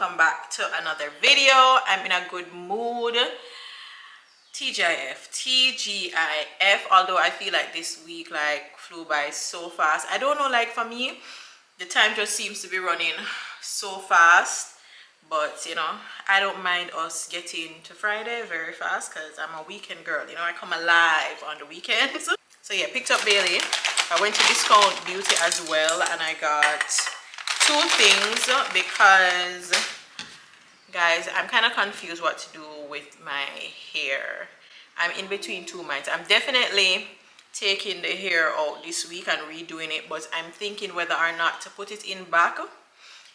welcome back to another video. I'm in a good mood. TGIF, although I feel like this week like flew by so fast. I don't know, like for me the time just seems to be running so fast, but you know, I don't mind us getting to Friday very fast because I'm a weekend girl. You know, I come alive on the weekends. So yeah, picked up Baylee. I went to Discount Beauty as well and I got two things because guys, I'm kind of confused what to do with my hair. I'm in between two minds. I'm definitely taking the hair out this week and redoing it, but I'm thinking whether or not to put it in back,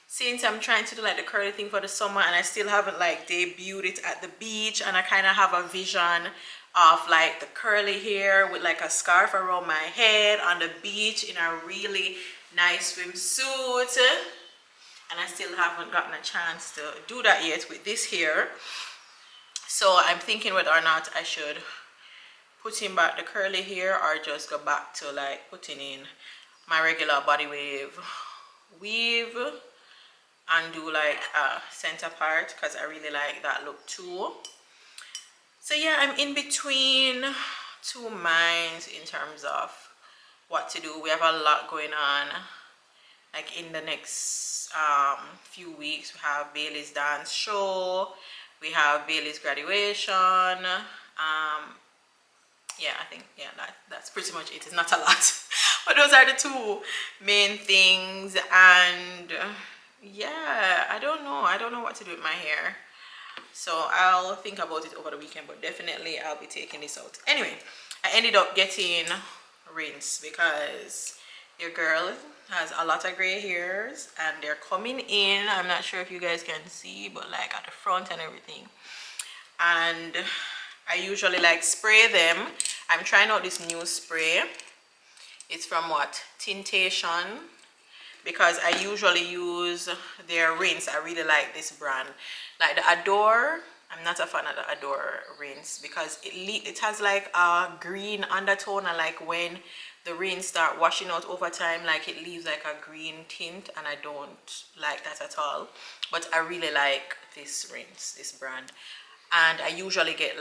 since I'm trying to do like the curly thing for the summer and I still haven't like debuted it at the beach, and I kind of have a vision of like the curly hair with like a scarf around my head on the beach in a really nice swimsuit, and I still haven't gotten a chance to do that yet with this hair. So I'm thinking whether or not I should put in back the curly hair or just go back to like putting in my regular body weave and do like a center part because I really like that look too. So yeah, I'm in between two minds in terms of what to do. We have a lot going on. Like in the next few weeks, we have Baylee's dance show, we have Baylee's graduation. Yeah, I think that's pretty much it. It's not a lot, but those are the two main things. And yeah, I don't know what to do with my hair, so I'll think about it over the weekend, but definitely I'll be taking this out. Anyway, I ended up getting rinse because your girl has a lot of gray hairs and they're coming in. I'm not sure if you guys can see, but like at the front and everything. And I usually like spray them. I'm trying out this new spray. It's from what? Tintation, because I usually use their rinse. I really like this brand. Like the Adore, I'm not a fan of the Adore rinse because it has like a green undertone, and like when the rinse start washing out over time, like it leaves like a green tint, and I don't like that at all. But I really like this rinse, this brand, and I usually get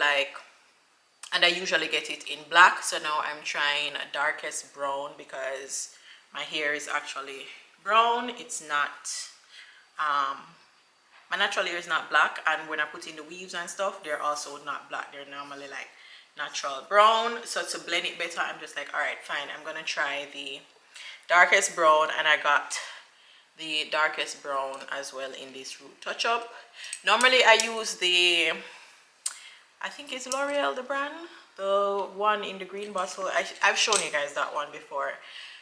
it in black. So now I'm trying a darkest brown because my hair is actually brown. It's not my natural hair is not black, and when I put in the weaves and stuff, they're also not black. They're normally like natural brown. So to blend it better, I'm just like, all right, fine, I'm gonna try the darkest brown, and I got the darkest brown as well in this root touch up. Normally I use the, I think it's L'Oreal, the brand, the one in the green bottle. I've shown you guys that one before,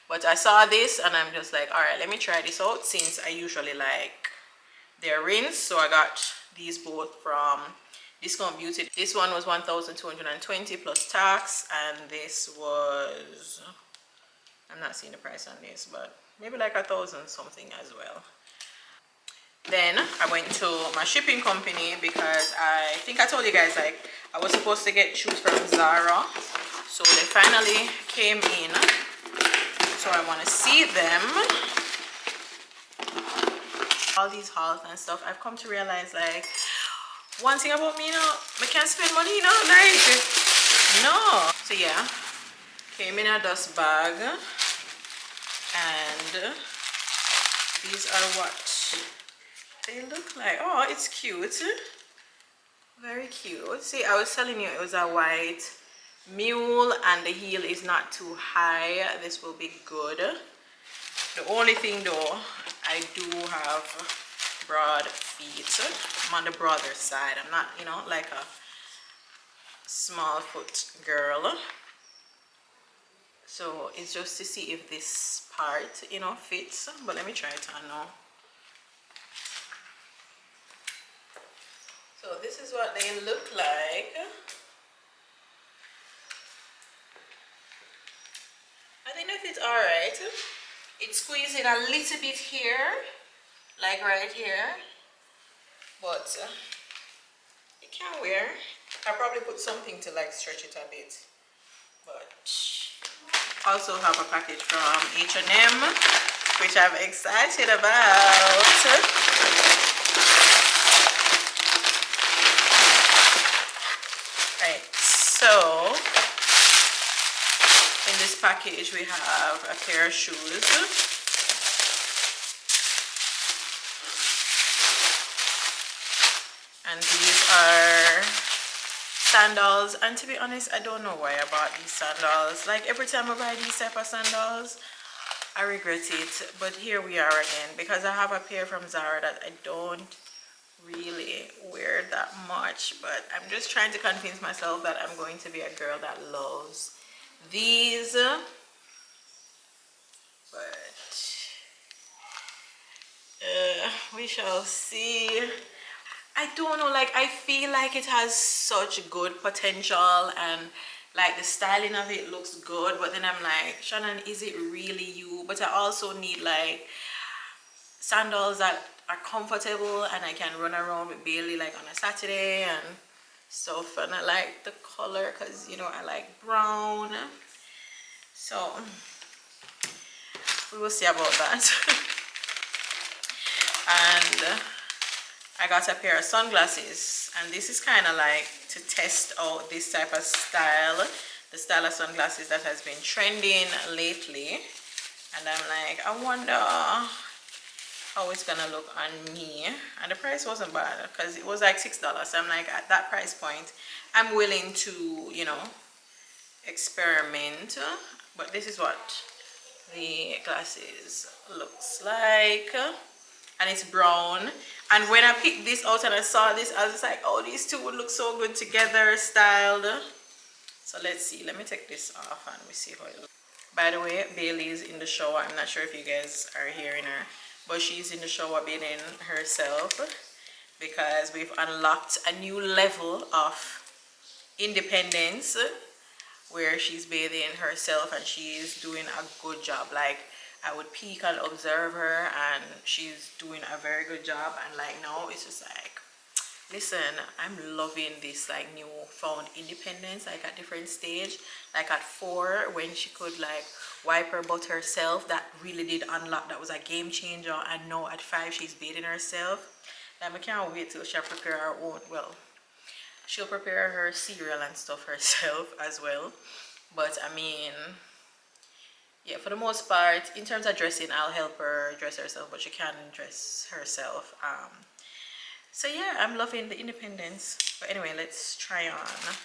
but I saw this and I'm just like, all right, let me try this out since I usually like their rinse. So I got these both from Discount Beauty. This one was 1,220 plus tax, and this was, I'm not seeing the price on this, but maybe like 1,000 something as well. Then I went to my shipping company because I think I told you guys like I was supposed to get shoes from Zara, so they finally came in, so I want to see them. All these hauls and stuff, I've come to realize like one thing about me, you know, I can't spend money, you know, like no. So yeah, came in a dust bag, and these are what they look like. Oh, it's cute, very cute. See, I was telling you it was a white mule and the heel is not too high. This will be good. The only thing though, I do have broad feet. I'm on the broader side. I'm not, you know, like a small foot girl. So it's just to see if this part, you know, fits. But let me try it on now. So this is what they look like. I think that it's alright. It's squeezing a little bit here, like right here, but you can wear. I'll probably put something to like stretch it a bit. But also have a package from H&M, which I'm excited about. So in this package we have a pair of shoes, and these are sandals. And to be honest, I don't know why I bought these sandals. Like every time I buy these type of sandals, I regret it. But here we are again, because I have a pair from Zara that I don't really wear that much, but I'm just trying to convince myself that I'm going to be a girl that loves these. But we shall see. I don't know, like I feel like it has such good potential, and like the styling of it looks good, but then I'm like, Shannon, is it really you? But I also need like sandals that are comfortable and I can run around with Baylee like on a Saturday and stuff. And I like the color because, you know, I like brown. So we will see about that. And I got a pair of sunglasses, and this is kind of like to test out this type of style, the style of sunglasses that has been trending lately. And I'm like, I wonder how it's gonna look on me. And the price wasn't bad because it was like $6. So I'm like, at that price point, I'm willing to, you know, experiment. But this is what the glasses looks like, and it's brown. And when I picked this out and I saw this, I was like, oh, these two would look so good together, styled. So let's see. Let me take this off and we see how it looks. By the way, Baylee's in the shower. I'm not sure if you guys are hearing her, but she's in the shower bathing herself because we've unlocked a new level of independence where she's bathing herself and she's doing a good job. Like, I would peek and observe her and she's doing a very good job. And like now it's just like, listen, I'm loving this like newfound independence, like at different stage. Like at 4, when she could like wipe her butt herself, that really did unlock, that was a game changer. And now at 5 she's bathing herself. Like I can't wait till she'll prepare her own, well, she'll prepare her cereal and stuff herself as well. But I mean, yeah, for the most part, in terms of dressing, I'll help her dress herself, but she can dress herself. So yeah, I'm loving the independence. But anyway, let's try on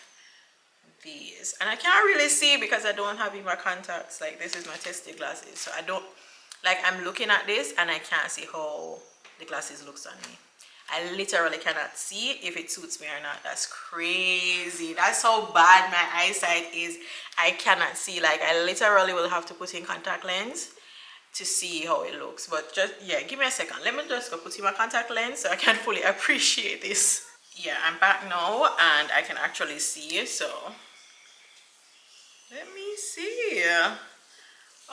these. And I can't really see because I don't have in my contacts. Like, this is my tested glasses, so I don't, like, I'm looking at this and I can't see how the glasses looks on me. I literally cannot see if it suits me or not. That's crazy. That's how bad my eyesight is. I cannot see. Like, I literally will have to put in contact lens to see how it looks. But just, yeah, give me a second. Let me just go put in my contact lens so I can fully appreciate this. Yeah, I'm back now and I can actually see. So let me see.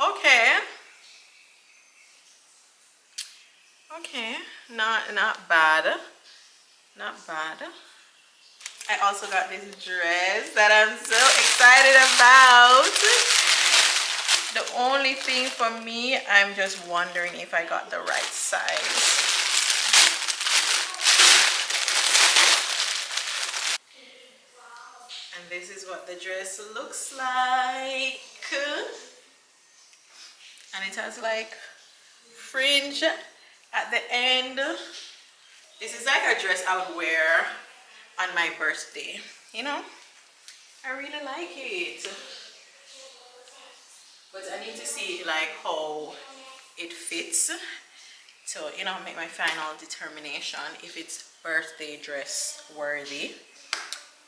Okay. Okay, not bad, not bad. I also got this dress that I'm so excited about. The only thing for me, I'm just wondering if I got the right size. And this is what the dress looks like. And it has like fringe at the end. This is like a dress I would wear on my birthday, you know. I really like it, but I need to see like how it fits to, you know, make my final determination if it's birthday dress worthy.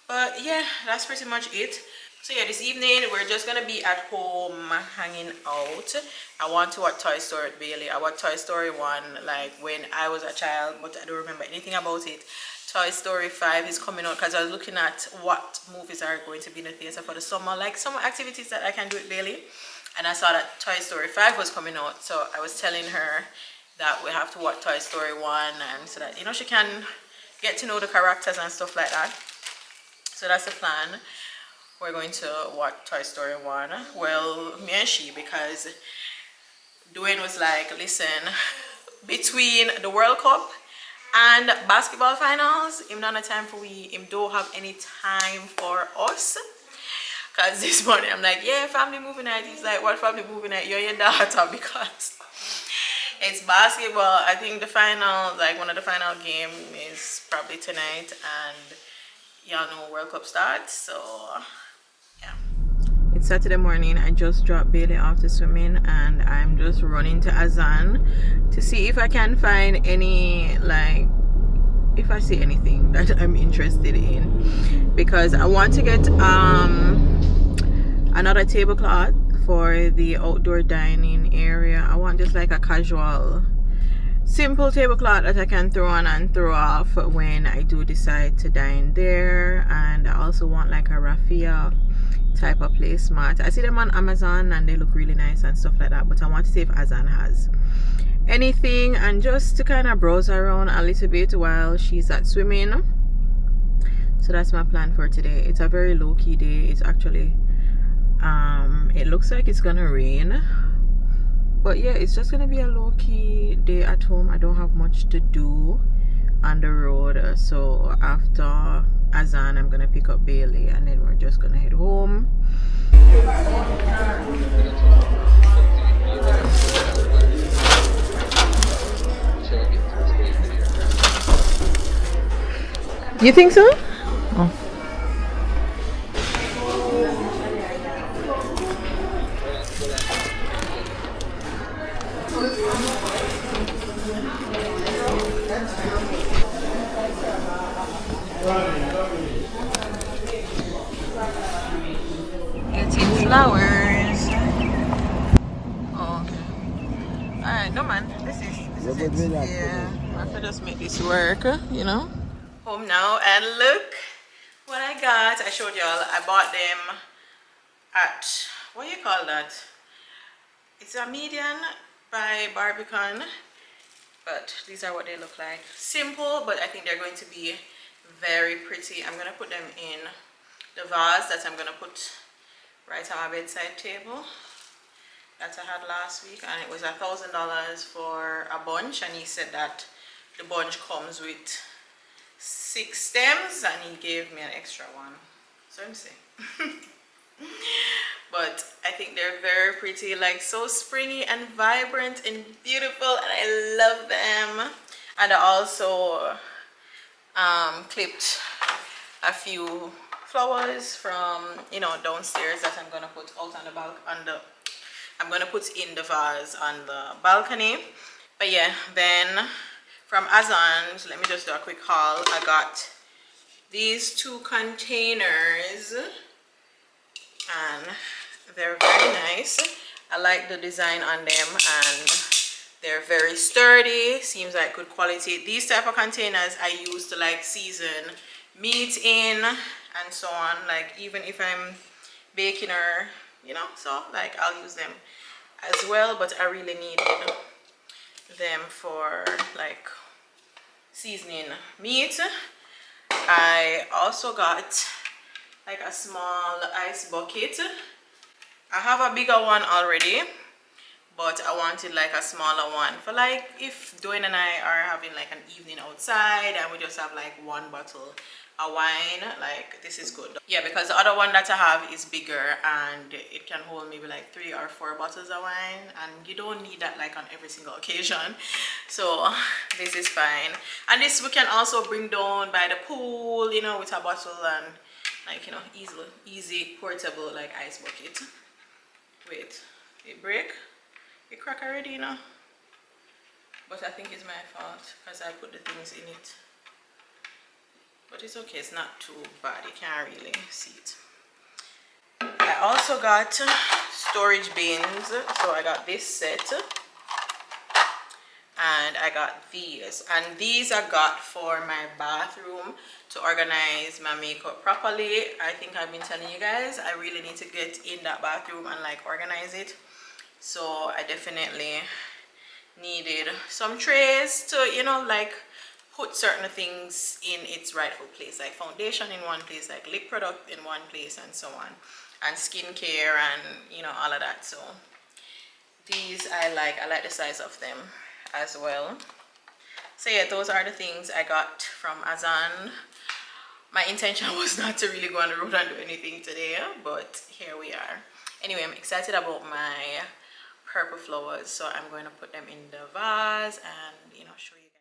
But yeah, that's pretty much it. So yeah, this evening we're just gonna be at home hanging out. I want to watch Toy Story with Baylee. I watched Toy Story 1 like when I was a child, but I don't remember anything about it. Toy Story 5 is coming out because I was looking at what movies are going to be in the theater for the summer, like summer activities that I can do with Baylee. And I saw that Toy Story 5 was coming out, so I was telling her that we have to watch Toy Story 1, and so that, you know, she can get to know the characters and stuff like that. So that's the plan. We're going to watch Toy Story 1. Well, me and she, because Dwayne was like, listen, between the World Cup and basketball finals, him not have time for we, him don't have any time for us. Because this morning I'm like, yeah, family movie night. He's like, what family movie night? You're your daughter because it's basketball. I think the final, like one of the final game is probably tonight, and y'all know World Cup starts, so yeah. It's Saturday morning. I just dropped Baylee off to swimming, and I'm just running to Azan to see if I can find any, like, if I see anything that I'm interested in, because I want to get another tablecloth for the outdoor dining area. I want just like a casual, simple tablecloth that I can throw on and throw off when I do decide to dine there. And I also want like a raffia type of placemat. I see them on Amazon and they look really nice and stuff like that, but I want to see if Azan has anything, and just to kind of browse around a little bit while she's at swimming. So that's my plan for today. It's a very low-key day. It's actually it looks like it's gonna rain, but yeah, it's just gonna be a low-key day at home. I don't have much to do on the road, so after Azan I'm gonna pick up Baylee and then we're just gonna head home. You think so? Oh. Getting flowers. Oh, okay. Alright, no man. This is it. Yeah. I have to just make this work, you know? Home now, and look what I got. I showed y'all. I bought them at, what do you call that? It's a median by Barbican, but these are what they look like. Simple, but I think they're going to be very pretty. I'm gonna put them in the vase that I'm gonna put right on my bedside table that I had last week, and it was $1,000 for a bunch, and he said that the bunch comes with 6 stems and he gave me an extra one, so I'm saying. But I think they're very pretty, like so springy and vibrant and beautiful, and I love them. And I also clipped a few flowers from, you know, downstairs that I'm gonna put out on the balcony. I'm gonna put in the vase on the balcony. But yeah, then from Azan, let me just do a quick haul. I got these 2 containers and they're very nice. I like the design on them and they're very sturdy. Seems like good quality. These type of containers I use to like season meat in and so on, like even if I'm baking or, you know, so like I'll use them as well, but I really needed them for like seasoning meat. I also got like a small ice bucket. I have a bigger one already, but I wanted like a smaller one for like if Dwayne and I are having like an evening outside and we just have like 1 bottle of wine. Like this is good. Yeah, because the other one that I have is bigger and it can hold maybe like 3 or 4 bottles of wine, and you don't need that like on every single occasion, so this is fine. And this we can also bring down by the pool, you know, with a bottle and like, you know, easy portable like ice bucket. Wait, it break? It crack already, you know, but I think it's my fault because I put the things in it. But it's okay, it's not too bad, you can't really see it. I also got storage bins, so I got this set and I got these, and these I got for my bathroom to organize my makeup properly. I think I've been telling you guys I really need to get in that bathroom and like organize it, so I definitely needed some trays to, you know, like put certain things in its rightful place, like foundation in one place, like lip product in one place, and so on, and skincare and, you know, all of that. So these I like the size of them as well. So yeah, those are the things I got from Azan. My intention was not to really go on the road and do anything today, but here we are. Anyway, I'm excited about my purple flowers, so I'm going to put them in the vase and show you guys.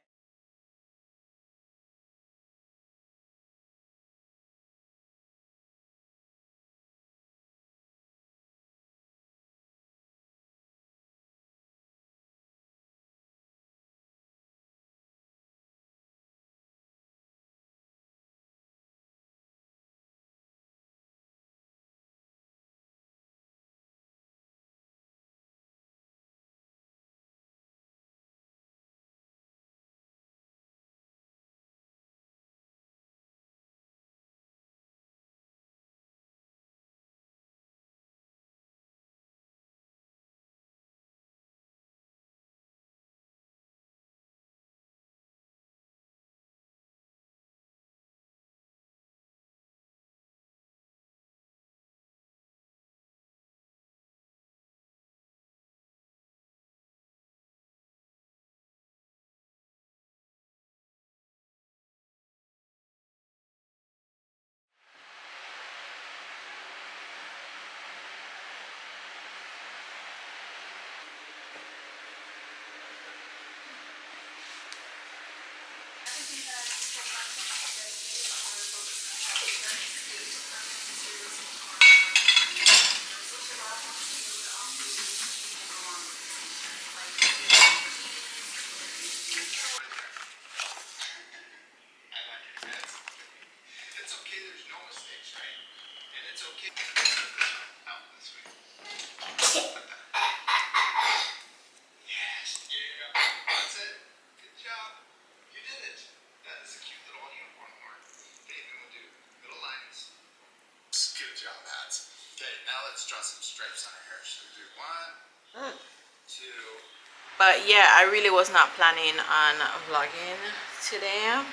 But yeah, I really was not planning on vlogging today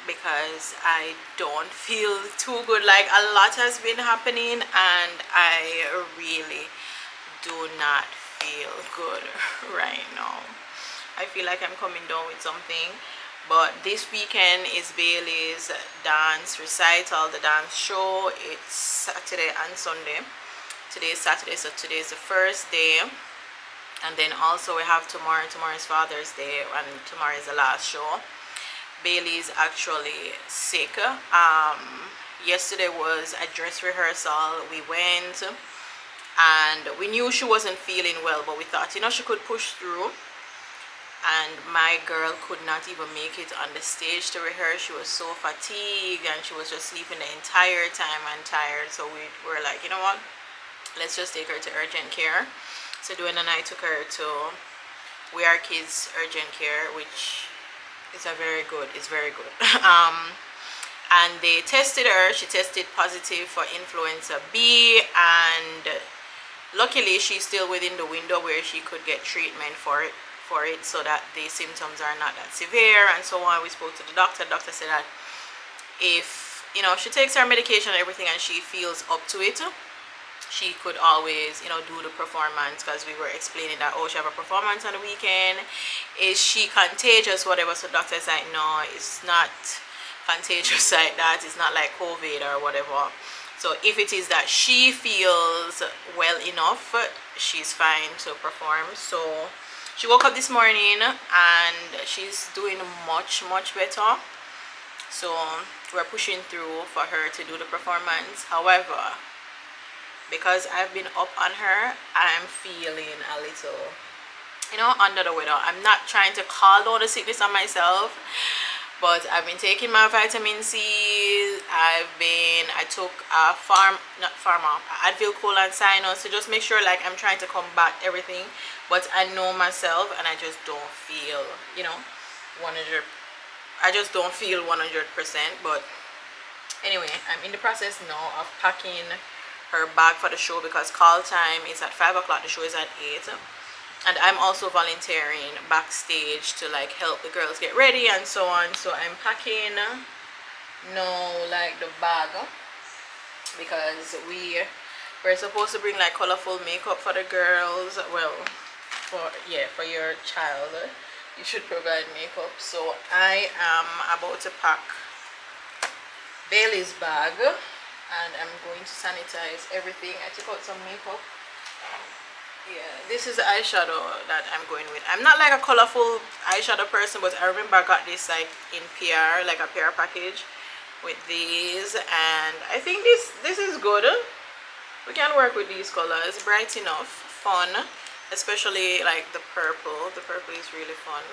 because I don't feel too good. Like, a lot has been happening and I really do not feel good right now. I feel like I'm coming down with something. But this weekend is Baylee's dance recital, the dance show. It's Saturday and Sunday. Today is Saturday, so today is the first day. And then also we have tomorrow. Tomorrow is Father's Day, and tomorrow is the last show. Baylee is actually sick. Yesterday was a dress rehearsal. We went and we knew she wasn't feeling well, but we thought she could push through. And my girl could not even make it on the stage to rehearse. She was so fatigued and she was just sleeping the entire time and tired. So we were like, you know what, let's just take her to urgent care. So Dwayne and I took her to We Are Kids urgent care, which is very good. And they tested her. She tested positive for influenza B, and luckily she's still within the window where she could get treatment for it, so that the symptoms are not that severe and so on. We spoke to the doctor. The doctor said that if she takes her medication and everything and she feels up to it, she could always do the performance, because we were explaining that, oh, she have a performance on the weekend, is she contagious, whatever. So the doctor's like, no, it's not contagious like that, it's not like COVID or whatever. So if it is that she feels well enough, she's fine to perform. So she woke up this morning and she's doing much better. So we're pushing through for her to do the performance. However, because I've been up on her, I'm feeling a little under the weather. I'm not trying to call out the sickness on myself, but I've been taking my vitamin C. I took Advil colon sinus to just make sure, like, I'm trying to combat everything. But I know myself and I just don't feel 100. I just don't feel 100%. But anyway, I'm in the process now of packing her bag for the show, because call time is at 5 o'clock, the show is at 8. And I'm also volunteering backstage to like help the girls get ready and so on. So I'm packing like the bag, because we're supposed to bring like colorful makeup for the girls. Well, for your child, you should provide makeup. So I am about to pack Baylee's bag, and I'm going to sanitize everything. I took out some makeup. Yeah, this is the eyeshadow that I'm going with. I'm not like a colorful eyeshadow person, but I remember I got this like in PR, like a PR package with these, and I think this is good. We can work with these colors, bright enough, fun, especially like the purple. The purple is really fun.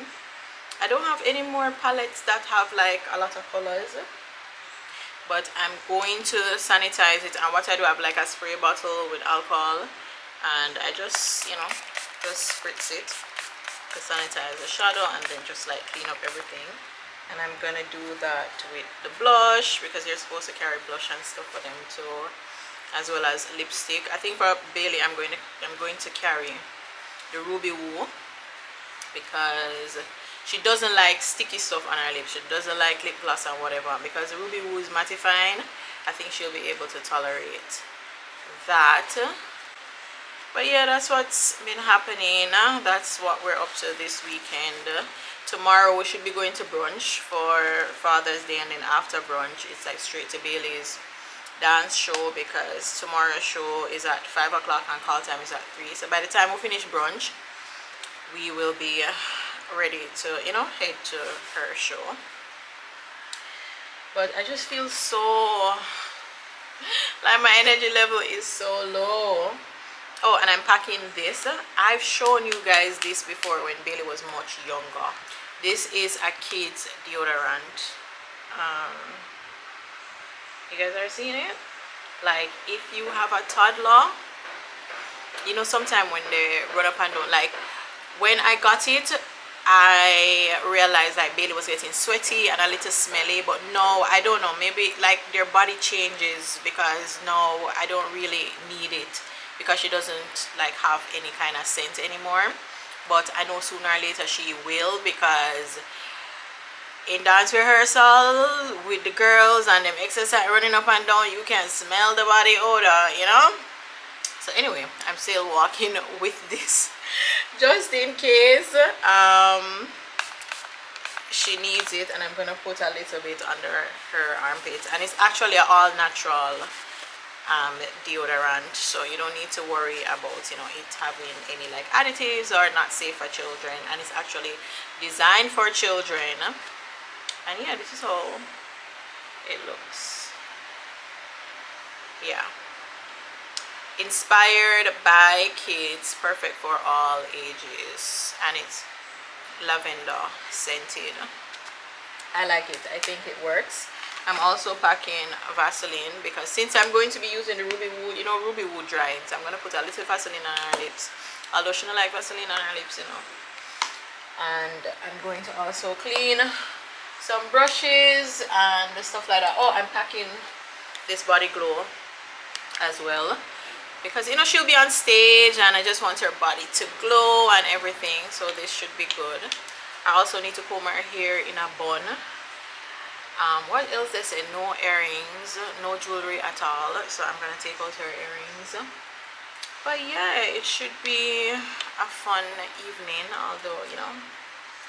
I don't have any more palettes that have like a lot of colors, but I'm going to sanitize it. And what I do, I have like a spray bottle with alcohol, and I just, you know, just spritz it to sanitize the shadow and then just like clean up everything. And I'm gonna do that with the blush, because you're supposed to carry blush and stuff for them too, as well as lipstick. I think for Baylee, I'm going to carry the Ruby Woo, because she doesn't like sticky stuff on her lips. She doesn't like lip gloss and whatever, because the Ruby Woo is mattifying. I think she'll be able to tolerate that. But yeah, that's what's been happening. That's what we're up to this weekend. Tomorrow we should be going to brunch for Father's Day, and then after brunch it's like straight to Baylee's dance show, because tomorrow's show is at 5 o'clock and call time is at 3. So by the time we finish brunch, we will be ready to, you know, head to her show. But I just feel so like my energy level is so low. Oh, and I'm packing this. I've shown you guys this before when Baylee was much younger. This is a kid's deodorant. You guys are seeing it? Like, if you have a toddler, you know, sometimes when they run up and down, like when I got it, I realized like Baylee was getting sweaty and a little smelly. But no, I don't know, maybe like their body changes, because no, I don't really need it, because she doesn't like have any kind of scent anymore. But I know sooner or later she will, because in dance rehearsal with the girls and them exercise running up and down, you can smell the body odor, you know. So anyway, I'm still walking with this just in case she needs it, and I'm gonna put a little bit under her armpits. And it's actually an all natural deodorant, so you don't need to worry about, you know, it having any like additives or not safe for children. And it's actually designed for children. And yeah, this is how it looks. Yeah, inspired by kids, perfect for all ages, and it's lavender scented. I like it. I think it works. I'm also packing Vaseline, because since I'm going to be using the Ruby Woo, you know, Ruby Woo dries, I'm going to put a little Vaseline on her lips, although she don't like Vaseline on her lips, you know. And I'm going to also clean some brushes and stuff like that. Oh, I'm packing this body glow as well, because, you know, she'll be on stage and I just want her body to glow and everything, so this should be good. I also need to comb her hair in a bun. What else they say? No earrings, no jewelry at all, so I'm gonna take out her earrings. But yeah, it should be a fun evening, although you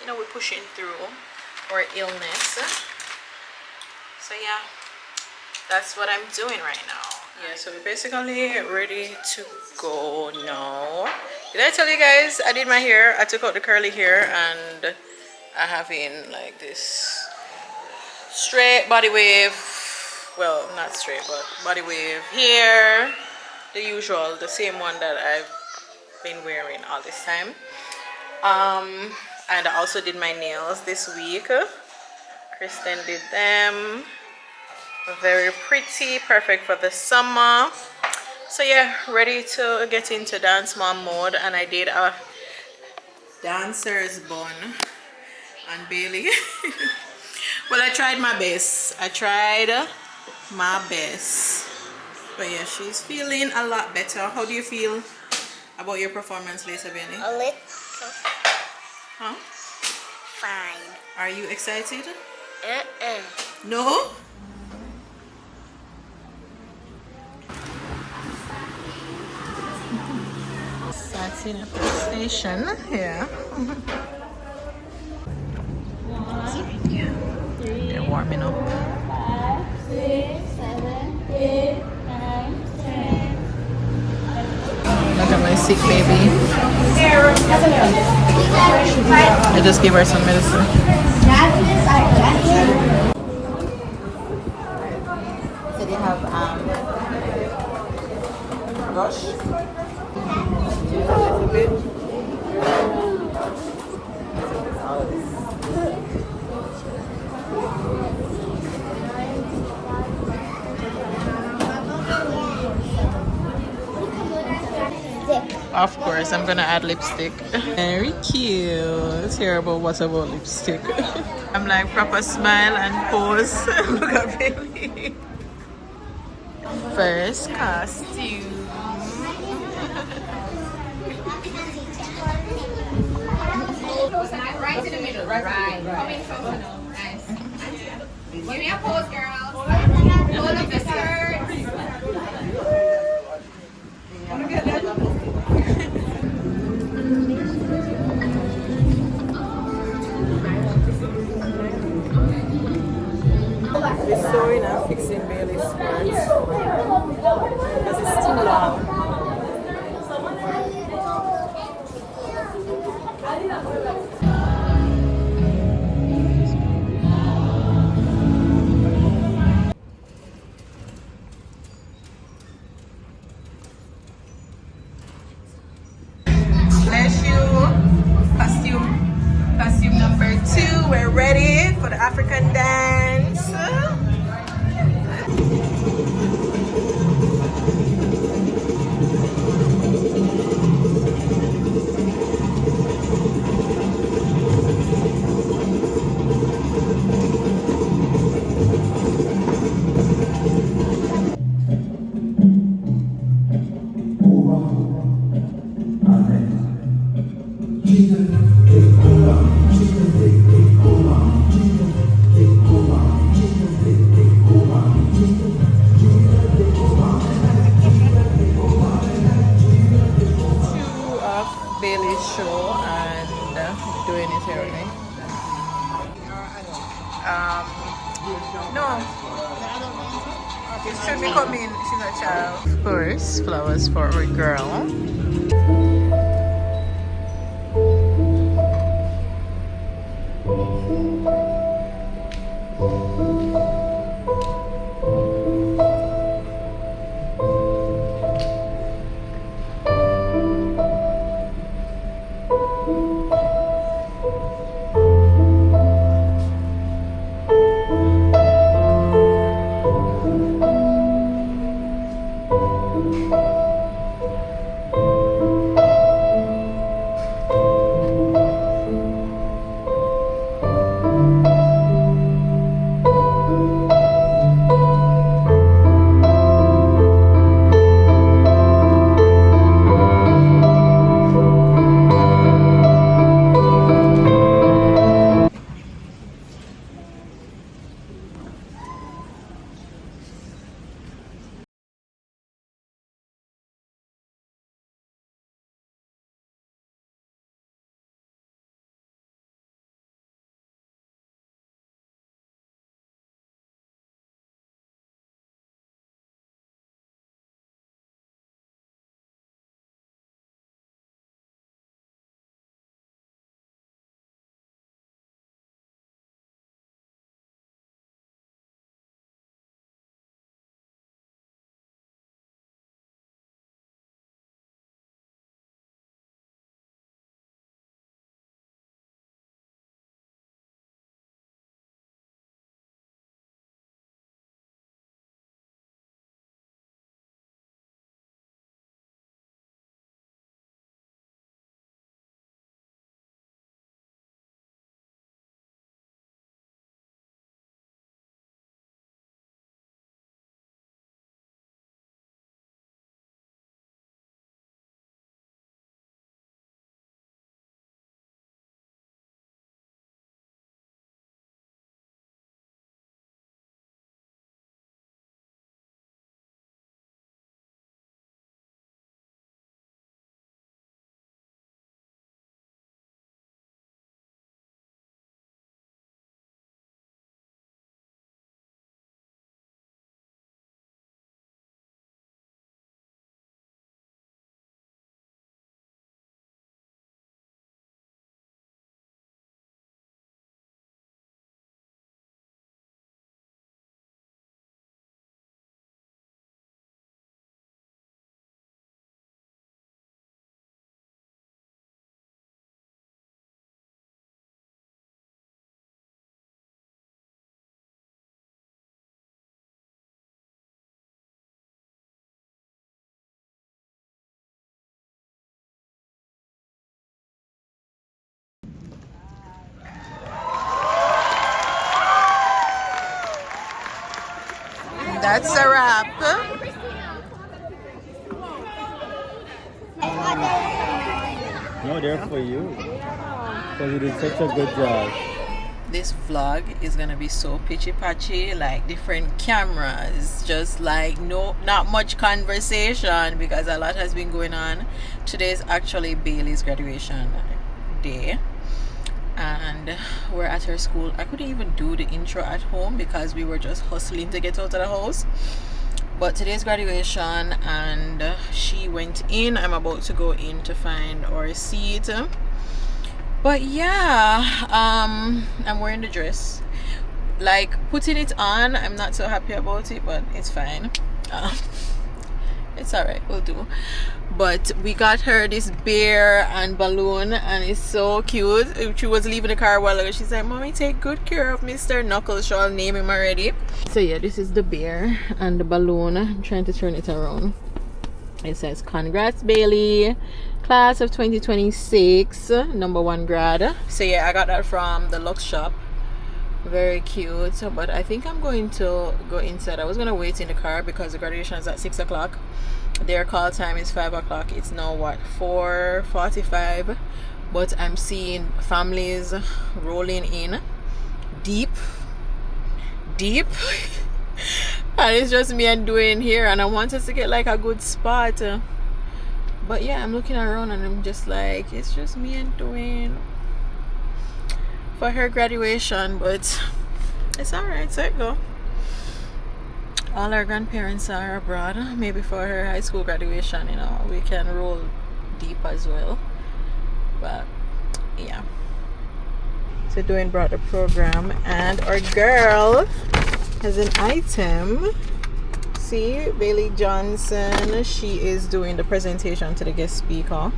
know we're pushing through our illness. So yeah, that's what I'm doing right now. Yeah, so we're basically ready to go now. Did I tell you guys I did my hair? I took out the curly hair, and I have in like this straight body wave, well, not straight, but body wave here, the usual, the same one that I've been wearing all this time. And I also did my nails this week. Kristen did them, very pretty, perfect for the summer. So yeah, ready to get into dance mom mode. And I did a dancer's bun on Baylee. Well, I tried my best. But yeah, she's feeling a lot better. How do you feel about your performance later, Baylee? A little. Huh? Fine. Are you excited? Uh-uh. No? Starting at the station. Yeah. They're warming up. sick baby. I just gave her some medicine. So they have brush. Of course, I'm gonna add lipstick. Very cute. Hear about what about lipstick? I'm like proper smile and pose. Look at Baylee. First costume. Right in the middle, right. Coming from nice. Give me a pose, girl. Hold up the skirt. We're sewing and fixing Bailey's skirts because it's too long. Bless you. Costume number 2. We're ready for the African dance. Baylee's show and doing it early. No, it should be coming. She's a child. Of course, flowers for our girl. That's a wrap. No, they're for you. Because you did such a good job. This vlog is gonna be so pitchy patchy, like different cameras, just like not much conversation because a lot has been going on. Today is actually Baylee's graduation day, and we're at her school. I couldn't even do the intro at home because we were just hustling to get out of the house. But today's graduation, and she went in. I'm about to go in to find our seat. But yeah, I'm wearing the dress. Like, putting it on, I'm not so happy about it, but it's fine. It's alright, we'll do. But we got her this bear and balloon, and it's so cute. She was leaving the car a while ago. She's like, Mommy, take good care of Mr. Knuckles. So I'll name him already. So yeah, this is the bear and the balloon. I'm trying to turn it around. It says, congrats, Baylee, class of 2026, number 1 grad. So yeah, I got that from the Lux shop. Very cute. But I think I'm going to go inside. I was gonna wait in the car because the graduation is at 6 o'clock. Their call time is 5 o'clock. It's now what, 4:45? But I'm seeing families rolling in deep and it's just me and Dwayne here, and I want us to get like a good spot. But yeah, I'm looking around and I'm just like, it's just me and Dwayne for her graduation, but it's alright. So it go. All our grandparents are abroad. Maybe for her high school graduation, you know, we can roll deep as well. But yeah. So Dwayne brought the program, and our girl has an item. See, Baylee Johnson, she is doing the presentation to the guest speaker.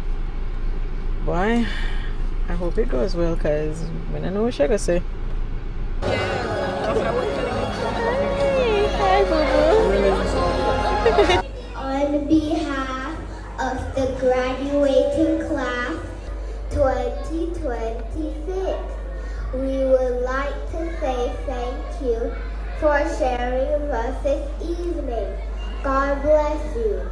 Boy, I hope it goes well, because I don't know what she's gonna say. Hi, boo-boo. On behalf of the graduating class 2026, we would like to say thank you for sharing with us this evening. God bless you.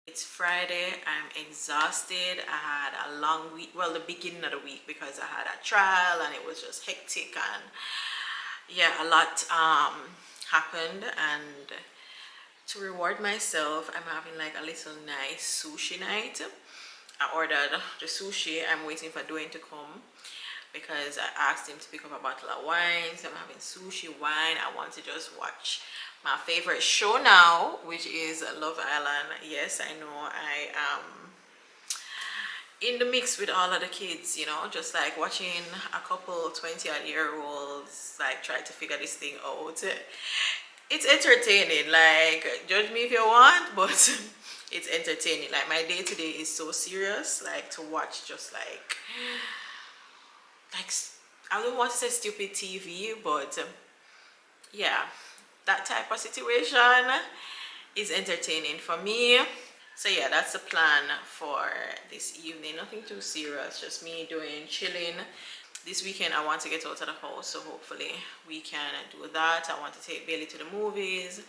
It's Friday. I'm exhausted. I had a long week, well, the beginning of the week, because I had a trial and it was just hectic, and yeah, a lot happened. And to reward myself, I'm having like a little nice sushi night. I ordered the sushi. I'm waiting for Dwayne to come because I asked him to pick up a bottle of wine. So I'm having sushi, wine. I want to just watch my favorite show now, which is Love Island. Yes, I know I am in the mix with all of the kids, you know, just like watching a couple 20-odd-year-olds like try to figure this thing out. It's entertaining. Like, judge me if you want, but it's entertaining. Like, my day to day is so serious, like to watch just like I don't want to say stupid TV, but yeah, that type of situation is entertaining for me. So yeah, that's the plan for this evening. Nothing too serious, just me doing chilling. This weekend I want to get out of the house, so hopefully we can do that. I want to take Baylee to the movies.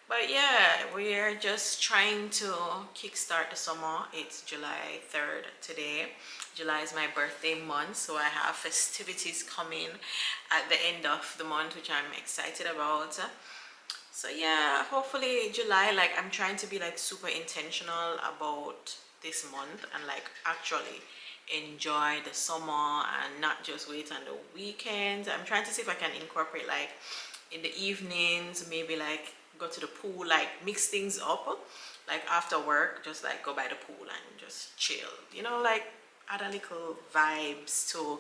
But yeah, we're just trying to kickstart the summer. It's July 3rd today. July is my birthday month, so I have festivities coming at the end of the month, which I'm excited about. So yeah, hopefully July, like I'm trying to be like super intentional about this month and like actually enjoy the summer and not just wait on the weekends. I'm trying to see if I can incorporate like in the evenings, maybe like go to the pool, like mix things up, like after work, just like go by the pool and just chill, you know, like add a little vibes to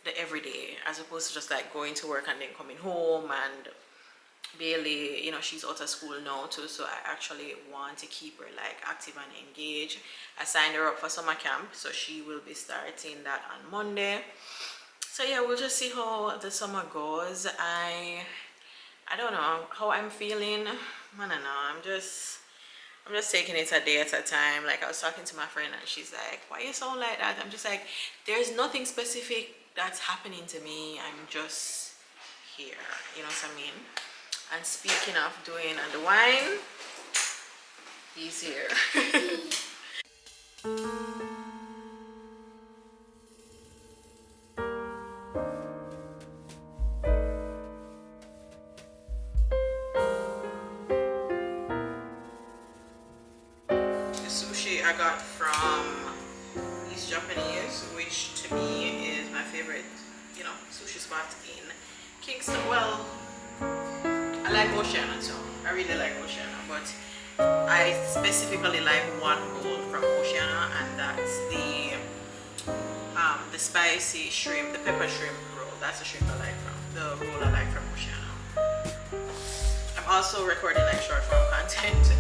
the everyday, as opposed to just like going to work and then coming home and Baylee, you know, she's out of school now too, so I actually want to keep her like active and engaged. I signed her up for summer camp, so she will be starting that on Monday. So yeah, we'll just see how the summer goes. I don't know how I'm feeling. I don't know. I'm just taking it a day at a time. Like I was talking to my friend and she's like, "Why you sound like that?" I'm just like, there's nothing specific that's happening to me. I'm just here. You know what I mean? And speaking of doing and the wine, he's here. The sushi I got from East Japanese, which to me is my favorite, you know, sushi spot in Kingston. Well, I like Oceana too. I really like Oceana, but I specifically like one roll from Oceana, and that's the spicy shrimp, the pepper shrimp roll. That's the shrimp I like from the roll I like from Oceana. I'm also recording like short form content.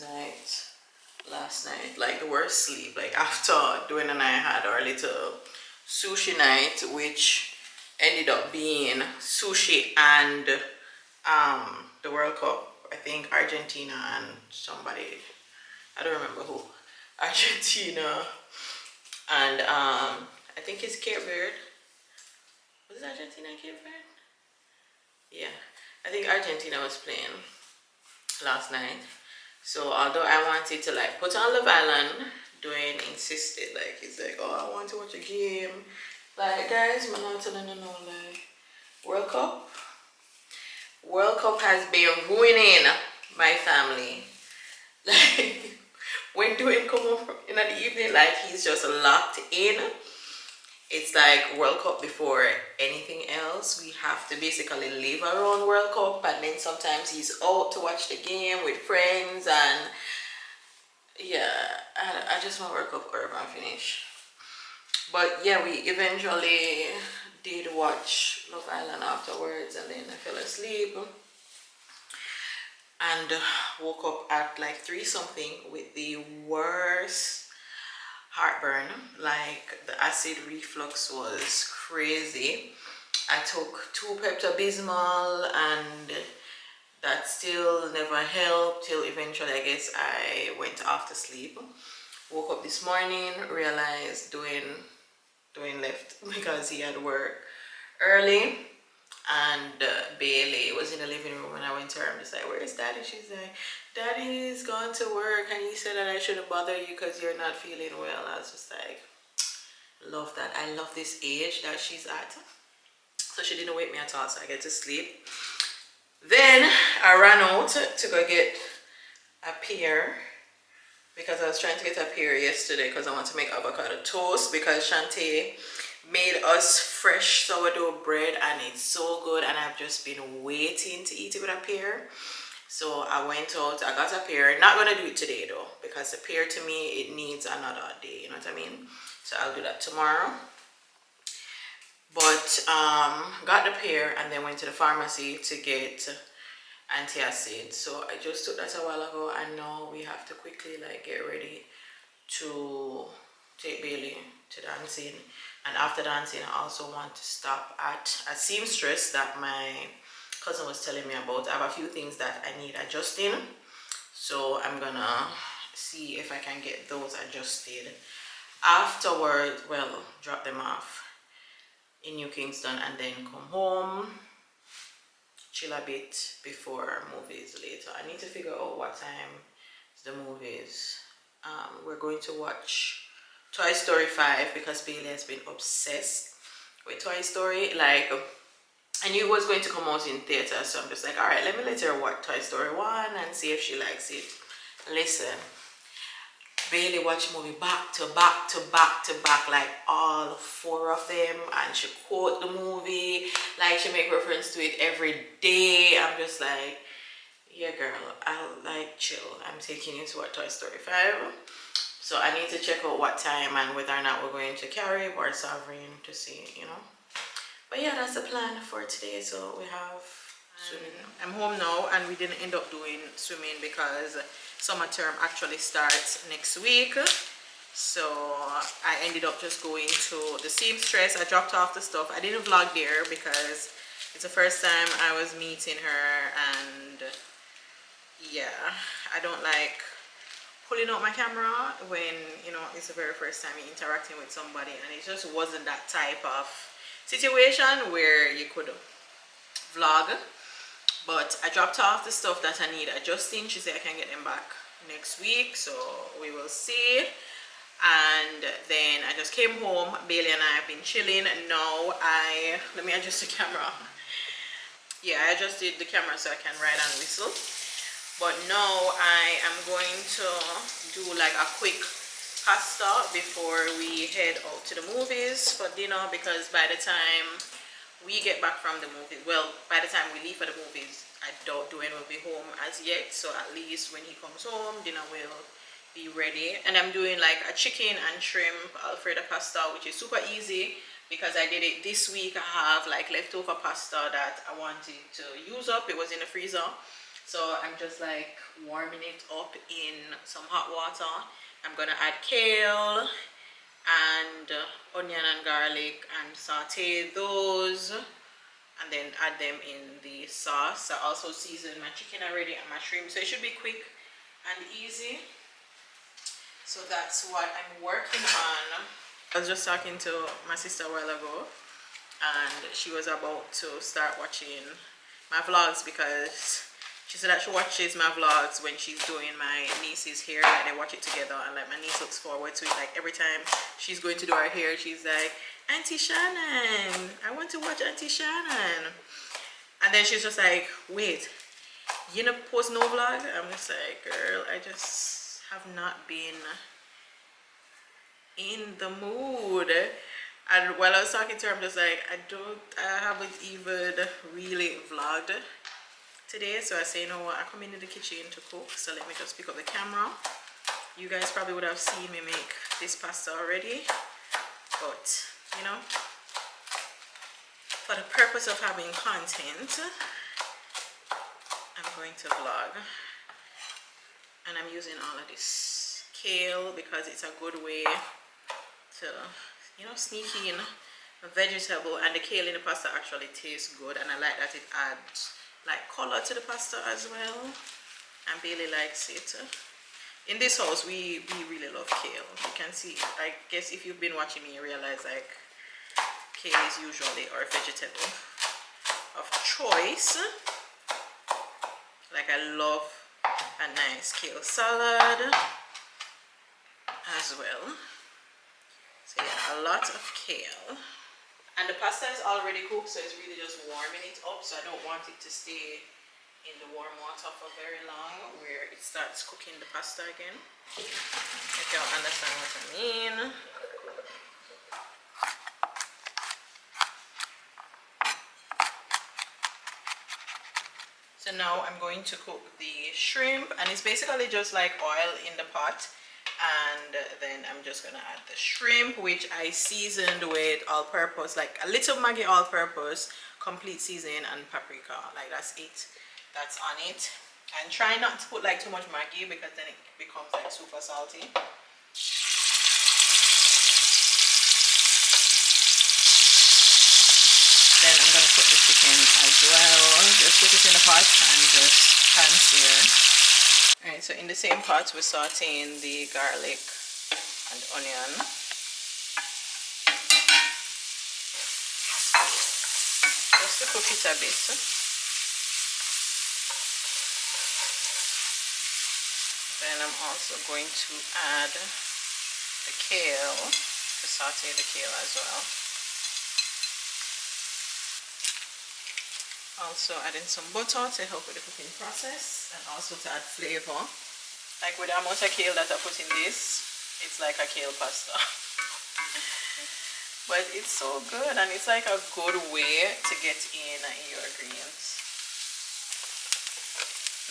Night last night, like the worst sleep, like after doing a night I had our little sushi night, which ended up being sushi and the World Cup. I think Argentina and somebody, I don't remember who. Argentina and I think it's Cape Verde. Was it Argentina and Cape Verde? Yeah, I think Argentina was playing last night. So although I wanted to like put on Love Island, Dwayne insisted, like he's like, "Oh, I want to watch a game." Like, guys, I'm not telling you no, like World Cup has been ruining my family. Like when Dwayne come home in the evening, like he's just locked in. It's like World Cup before anything else. We have to basically live around World Cup, and then sometimes he's out to watch the game with friends, and yeah, I just want World Cup over and finish. But yeah, we eventually did watch Love Island afterwards, and then I fell asleep and woke up at like 3 something with the worst heartburn. Like the acid reflux was crazy. I took 2 Pepto-Bismol and that still never helped till eventually I guess I went off to sleep. Woke up this morning, realized Dwayne left because he had work early, and Baylee was in the living room and I went to her. I'm just like, "Where's Daddy?" She's like, "Daddy's gone to work and he said that I shouldn't bother you because you're not feeling well." I was just like, love that. I love this age that she's at. So she didn't wake me at all, so I get to sleep. Then I ran out to go get a pear because I was trying to get a pear yesterday because I want to make avocado toast, because Shantae made us fresh sourdough bread and it's so good, and I've just been waiting to eat it with a pear. So I went out, I got a pear. Not gonna do it today though, because the pear to me, it needs another day, you know what I mean? So I'll do that tomorrow. But got the pear and then went to the pharmacy to get antacid. So I just took that a while ago, and now we have to quickly like get ready to take Baylee to dancing. And after dancing, I also want to stop at a seamstress that my cousin was telling me about. I have a few things that I need adjusting, so I'm gonna see if I can get those adjusted afterwards. Well, drop them off in New Kingston and then come home, chill a bit before movies later. I need to figure out what time the movies. We're going to watch Toy Story 5 because Baylee has been obsessed with Toy Story. Like, I knew it was going to come out in theater, so I'm just like, alright, let me let her watch Toy Story 1 and see if she likes it. Listen, Baylee watched movie back to back to back to back, like all 4 of them, and she quote the movie, like she make reference to it every day. I'm just like, yeah, girl, I'll like chill. I'm taking you to a Toy Story 5. So I need to check out what time and whether or not we're going to Carib or Sovereign to see, you know. But yeah, that's the plan for today. So we have swimming. I'm home now, and we didn't end up doing swimming because summer term actually starts next week. So I ended up just going to the seamstress. I dropped off the stuff. I didn't vlog there because it's the first time I was meeting her, and yeah, I don't like pulling out my camera when, you know, it's the very first time you're interacting with somebody, and it just wasn't that type of situation where you could vlog. But I dropped off the stuff that I need adjusting. She said I can get them back next week, so we will see. And then I just came home. Baylee and I have been chilling. Now let me adjust the camera. Yeah, I adjusted the camera so I can ride and whistle. But now I am going to do like a quick pasta before we head out to the movies for dinner, because by the time we get back from the movie, well, by the time we leave for the movies, I doubt Dwayne will be home as yet. So at least when he comes home, dinner will be ready. And I'm doing like a chicken and shrimp Alfredo pasta, which is super easy because I did it this week. I have like leftover pasta that I wanted to use up. It was in the freezer. So I'm just like warming it up in some hot water. I'm gonna add kale and onion and garlic and saute those, and then add them in the sauce. I also seasoned my chicken already and my shrimp, so it should be quick and easy. So that's what I'm working on. I was just talking to my sister a while ago, and she was about to start watching my vlogs because she said that she watches my vlogs when she's doing my niece's hair. Like, they watch it together, and like my niece looks forward to it. Like every time she's going to do her hair, she's like, Auntie Shannon, I want to watch Auntie Shannon. And then she's just like, wait, you know, post no vlog? I'm just like, girl, I just have not been in the mood. And while I was talking to her, I'm just like, I haven't even really vlogged today. So I say, you know what, I come into the kitchen to cook, so let me just pick up the camera. You guys probably would have seen me make this pasta already, but you know, for the purpose of having content, I'm going to vlog. And I'm using all of this kale because it's a good way to, you know, sneak in a vegetable. And the kale in the pasta actually tastes good, and I like that it adds like color to the pasta as well, and Baylee likes it. In this house we really love kale. You can see, I guess if you've been watching me, you realize like kale is usually our vegetable of choice. Like I love a nice kale salad as well. So yeah, a lot of kale. And the pasta is already cooked, so it's really just warming it up. So I don't want it to stay in the warm water for very long, where it starts cooking the pasta again. If y'all understand what I mean. So now I'm going to cook the shrimp, and it's basically just like oil in the pot. And then I'm just gonna add the shrimp, which I seasoned with all-purpose, like a little Maggi all-purpose, complete seasoning, and paprika. Like that's it, that's on it. And try not to put like too much Maggi because then it becomes like super salty. Then I'm gonna put the chicken as well. Just put it in the pot and just pan sear. Alright, so in the same pot we're sauteing the garlic and onion. Just to cook it a bit. Then I'm also going to add the kale, to saute the kale as well. Also adding some butter to help with the cooking process and also to add flavor. Like with the amount of kale that I put in this, it's like a kale pasta. But it's so good, and it's like a good way to get in your greens.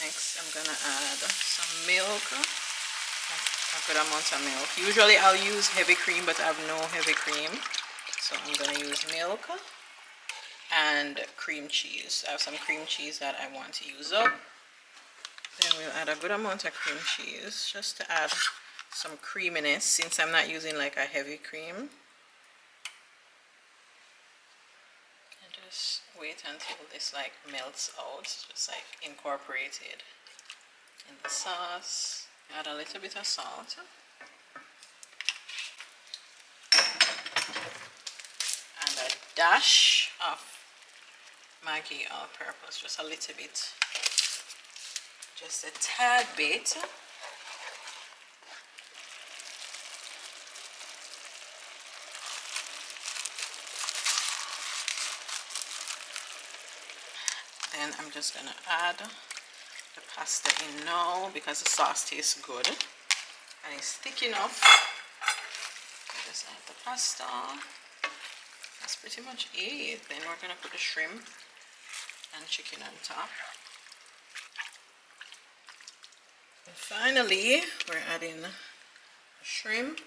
Next, I'm gonna add some milk. A good amount of milk. Usually I'll use heavy cream, but I have no heavy cream, so I'm gonna use milk and cream cheese. I have some cream cheese that I want to use up. Then we'll add a good amount of cream cheese just to add some creaminess, since I'm not using like a heavy cream. And just wait until this like melts out, just like incorporated in the sauce. Add a little bit of salt. And a dash of Maggi all-purpose, just a little bit. Just a tad bit. Then I'm just gonna add the pasta in now because the sauce tastes good and it's thick enough. Just add the pasta. That's pretty much it. Then we're gonna put the shrimp and chicken on top. And finally, we're adding the shrimp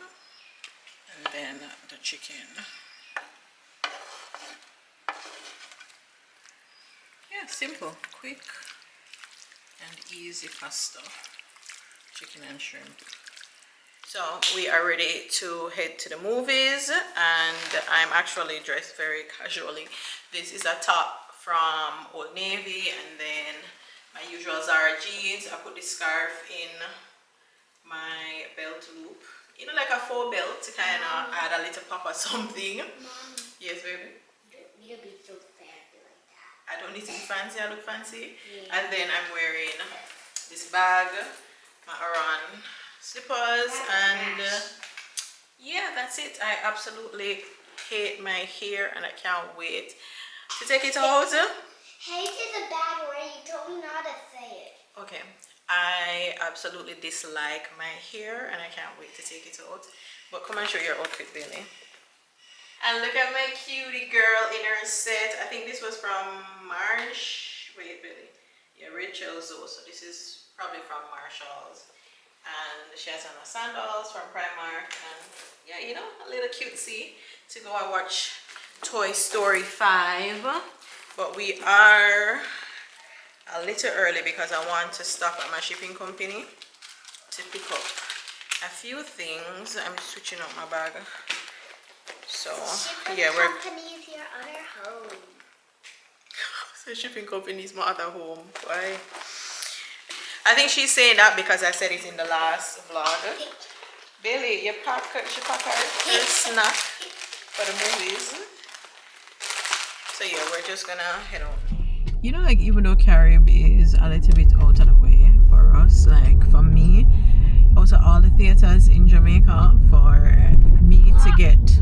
and then the chicken. Yeah, simple, quick and easy pasta, chicken and shrimp. So we are ready to head to the movies, and I'm actually dressed very casually. This is a top from Old Navy, and then my usual Zara jeans. I put this scarf in my belt loop, you know, like a faux belt to kind of add a little pop or something. Mom, Yes, baby. you don't need to be so fancy like that. I don't need to be fancy, I look fancy. Yeah. And then I'm wearing this bag, my Errands slippers, and yeah, that's it. I absolutely hate my hair and I can't wait to take it out. Hate is a bad word. You told me not to say it. Okay, I absolutely dislike my hair and I can't wait to take it out. But come and show your outfit, Baylee. And look at my cutie girl in her set. I think this was from Marsh. Wait, Baylee. Yeah, Rachel Zoe. So this is probably from Marshall's. And she has on her sandals from Primark. And yeah, you know, a little cutesy to go and watch Toy Story 5. But we are a little early because I want to stop at my shipping company to pick up a few things. I'm switching up my bag. So yeah, we're Company is your other home. so shipping company is my other home. Why? I think she's saying that because I said it in the last vlog. Baylee, she pack her snack for the movies. So yeah, we're just gonna head out. You know, like even though Caribbean is a little bit out of the way for us, like for me, out of all the theaters in Jamaica, for me to get,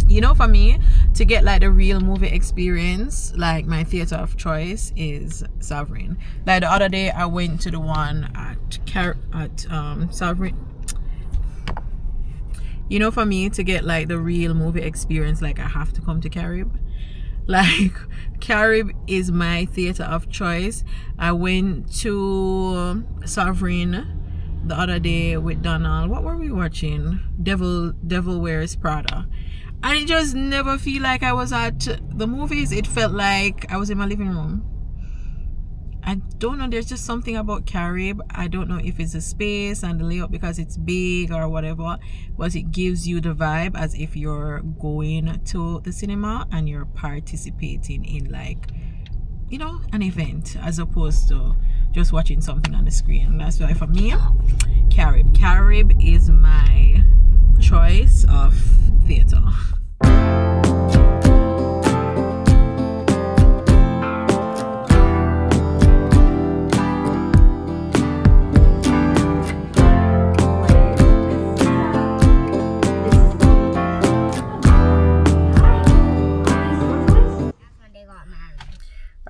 you know, for me to get like the real movie experience, like my theater of choice is Sovereign. Like the other day I went to the one at Sovereign. You know, for me to get like the real movie experience, like I have to come to Carib. Like Carib is my theater of choice. I went to Sovereign the other day with Donald. What were we watching? Devil Wears Prada. And it just never feel like I was at the movies. It felt like I was in my living room. I don't know, there's just something about Carib. I don't know if it's the space and the layout because it's big or whatever, but it gives you the vibe as if you're going to the cinema and you're participating in, like, you know, an event as opposed to just watching something on the screen. That's why for me, Carib is my choice of theater.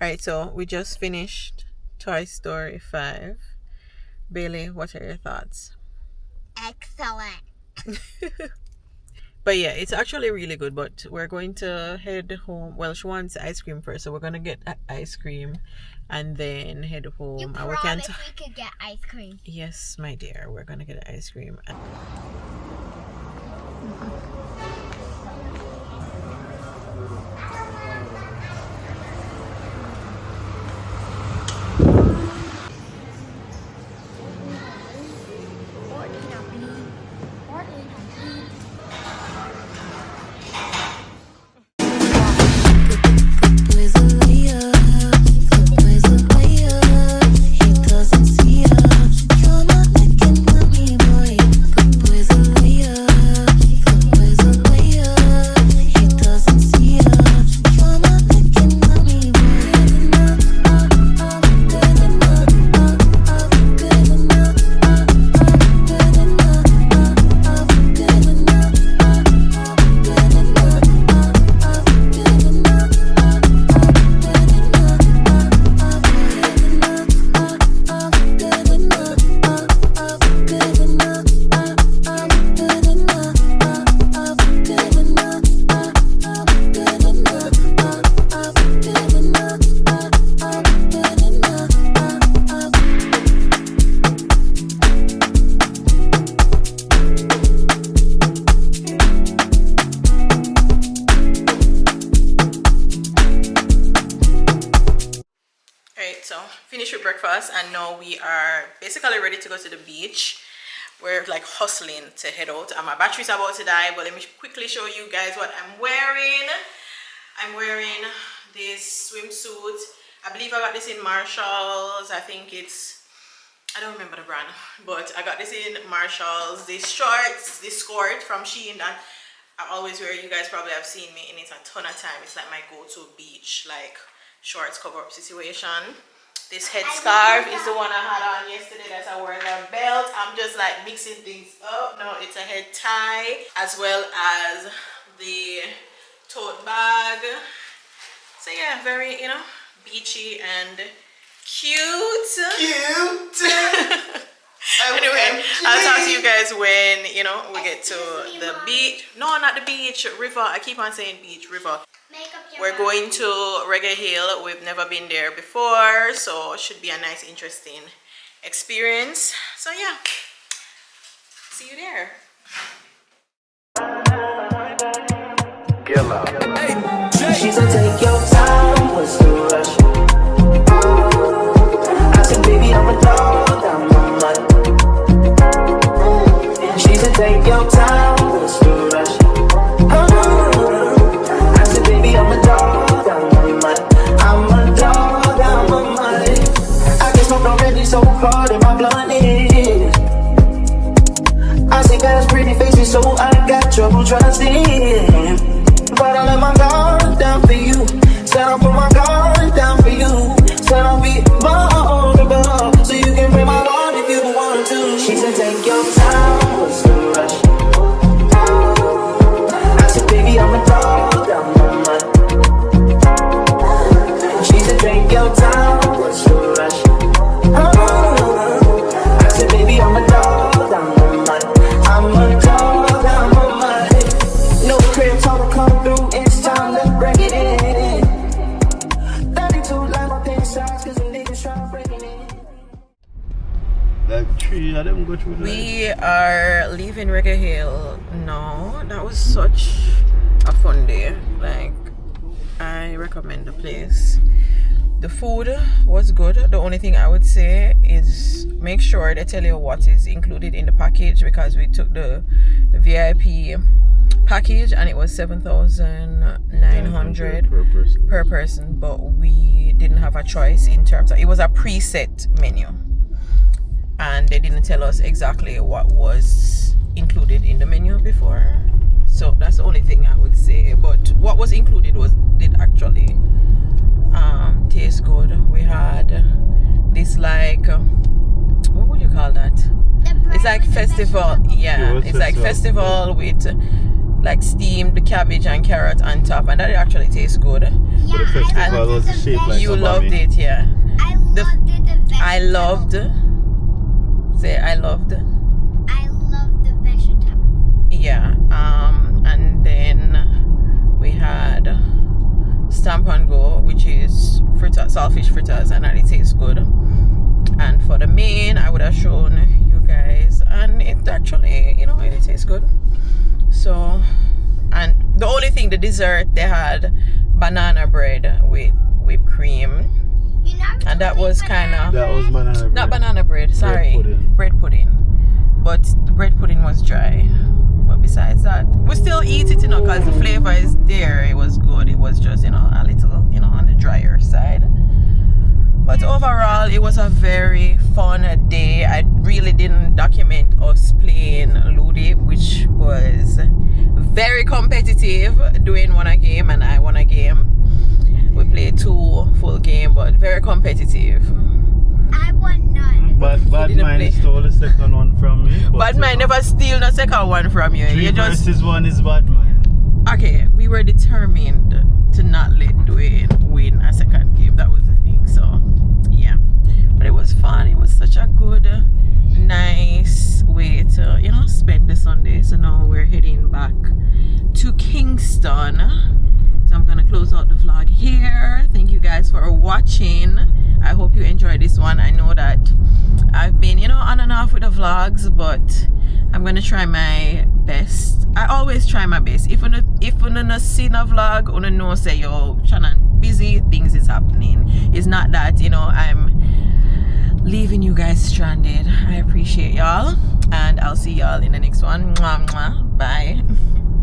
Alright, so we just finished Toy Story 5. Baylee, what are your thoughts? Excellent. But yeah, it's actually really good, but we're going to head home. Well, she wants ice cream first, so we're gonna get ice cream and then head home. You And promised we could get ice cream. Yes, my dear, we're gonna get ice cream. Finished with breakfast and now we are basically ready to go to the beach. We're like hustling to head out and my battery's about to die, but let me quickly show you guys what I'm wearing. I'm wearing this swimsuit. I believe I got this in Marshalls. I think it's, I don't remember the brand, but I got this in Marshalls. This shorts, this skirt from Shein that I always wear. You guys probably have seen me in it a ton of time. It's like my go-to beach like shorts cover up situation. This headscarf is the one I had on yesterday that I wore the belt. I'm just like mixing things up. No, it's a head tie as well as the tote bag. So yeah, very, you know, beachy and cute. Anyway, I'll talk to you guys when, you know, we get to the beach. No, not the beach, river. I keep on saying beach, river. We're going to Reggae Hill. We've never been there before, so it should be a nice, interesting experience. So yeah, see you there. She said, take your time, what's the rush? I said, baby, I'm a dog, I'm a mud. She said, take your time, what's the rush? I said, baby, I'm a dog, I'm a mud. I'm a dog, I'm a mud. I get smoked already so hard in my blunt is. I see guys' pretty faces, so I got trouble trusting. But I let my guard down for you. Said I'll put my guard down for you. Said I'll be vulnerable, so you can break my heart if you want to. She said, take your time, what's the rush? I said, baby, I'm a dog, I'm a mud. She said, take your time, what's the rush? I said, baby, I'm a dog, I'm a mud. I'm a dog, I'm a mud. No crib, talk come through, it's time to break it in. 32 like my pants size, cause the niggas try breaking it. That tree, I didn't go through that. We are leaving Reggae Hill now. That was such a fun day. Like, I recommend the place. The food was good. The only thing I would say is make sure they tell you what is included in the package, because we took the VIP package and it was 7,900 per person, but we didn't have a choice in terms of, it was a preset menu and they didn't tell us exactly what was included in the menu before. So that's the only thing I would say. But what was included did actually taste good. We had this, like, what would you call that? It's like festival. Yeah, it's like festival with like steamed cabbage and carrot on top, and that actually tastes good. Yeah, the festival was shaped like you a loved mummy. it, yeah. I loved it. I loved say I loved? I love the vegetables. Yeah. And then we had Stamp and Go, which is saltfish fritters, and it tastes good. And for the main, I would have shown you guys, and it actually, you know, it tastes good. So, and the only thing, the dessert, they had banana bread with whipped cream, and that was kind of, That was banana bread. not banana bread, sorry, Bread pudding. but the bread pudding was dry. But besides that, we still eat it, you know, because the flavor is there. It was good. It was just, you know, a little, you know, on the drier side. But overall, it was a very fun day. I really didn't document us playing Ludi, which was very competitive, doing one a game and I won a game. We played 2 full games, but very competitive. I want none. But Bad didn't Mind play. stole the second one from me. Bad Mind never steal the second one from you. 3 You just, versus 1 is Bad Mind. okay, we were determined to not let Dwayne win a second game. That was the thing. So yeah, but it was fun. It was such a good, nice way to, you know, spend the Sunday. So now we're heading back to Kingston. So I'm gonna close out the vlog here. Thank you guys for watching. I hope you enjoyed this one. I know that I've been, you know, on and off with the vlogs, but I'm gonna try my best. I always try my best. If you not see a vlog, you know, say yo, Shannon busy, things is happening. It's not that, you know, I'm leaving you guys stranded. I appreciate y'all, and I'll see y'all in the next one. Mwah, mwah. Bye.